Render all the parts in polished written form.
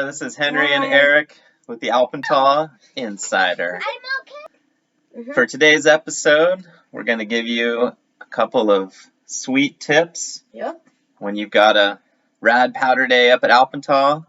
there. This is Henry and Eric with the Alpental Insider. I'm okay. For today's episode, we're going to give you a couple of sweet tips. Yep. When you've got a rad powder day up at Alpental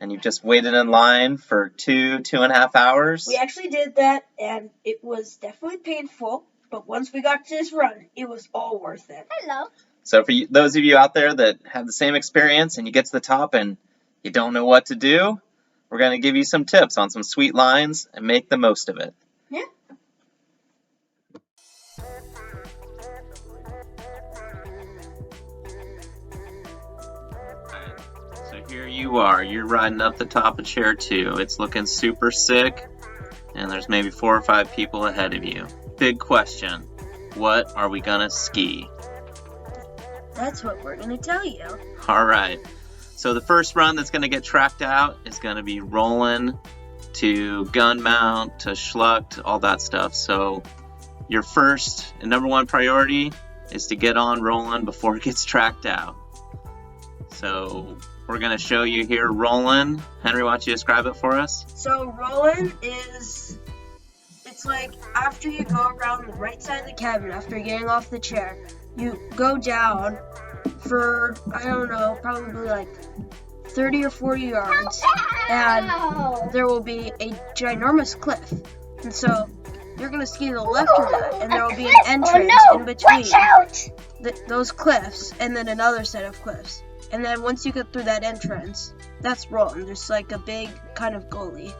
and you've just waited in line for 2.5 hours. We actually did that, and it was definitely painful, but once we got to this run, it was all worth it. Hello. So for those of you out there that have the same experience and you get to the top and you don't know what to do, we're going to give you some tips on some sweet lines and make the most of it. Yeah. So here you are, you're riding up the top of chair 2. It's looking super sick, and there's maybe 4 or 5 people ahead of you. Big question, what are we gonna ski? That's what we're going to tell you. Alright, so the first run that's gonna get tracked out is gonna be rolling to gun mount, to schluck, all that stuff. So your first and number one priority is to get on rolling before it gets tracked out. So we're going to show you here rolling. Henry, why don't you describe it for us? So rolling is, it's like after you go around the right side of the cabin, after getting off the chair, you go down for, I don't know, probably like 30 or 40 yards, and there will be a ginormous cliff. And so you're going to ski to the left of that, and there will be an entrance in between those cliffs, and then another set of cliffs. And then once you get through that entrance, that's rolling. There's like a big kind of gully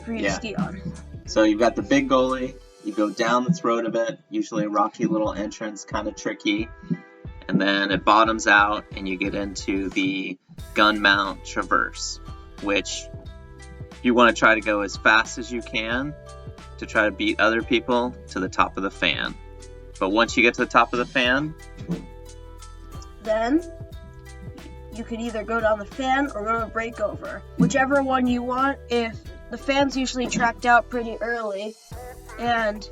for you to ski on. So you've got the big gully, you go down this road a bit, usually a rocky little entrance, kind of tricky, and then it bottoms out and you get into the gun mount traverse, which you want to try to go as fast as you can to try to beat other people to the top of the fan. But once you get to the top of the fan, then you could either go down the fan or go to breakover, whichever one you want. If the fan's usually tracked out pretty early, and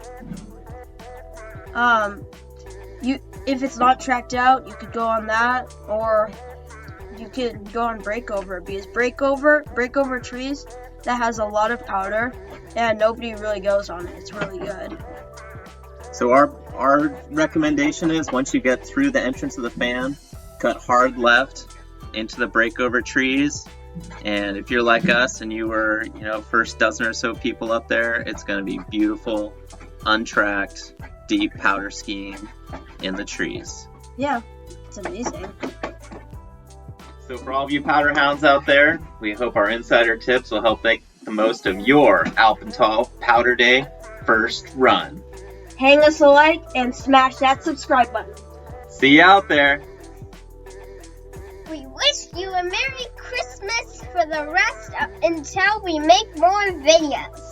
if it's not tracked out, you could go on that, or you could go on breakover, because breakover trees, that has a lot of powder and nobody really goes on it. It's really good. So our recommendation is once you get through the entrance of the fan, cut hard left into the breakover trees, and if you're like us and you were, first dozen or so people up there, it's going to be beautiful, untracked, deep powder skiing in the trees. Yeah, it's amazing. So for all of you powder hounds out there, we hope our insider tips will help make the most of your Alpental Powder Day first run. Hang us a like and smash that subscribe button. See you out there. We wish you a Merry Christmas for the rest until we make more videos.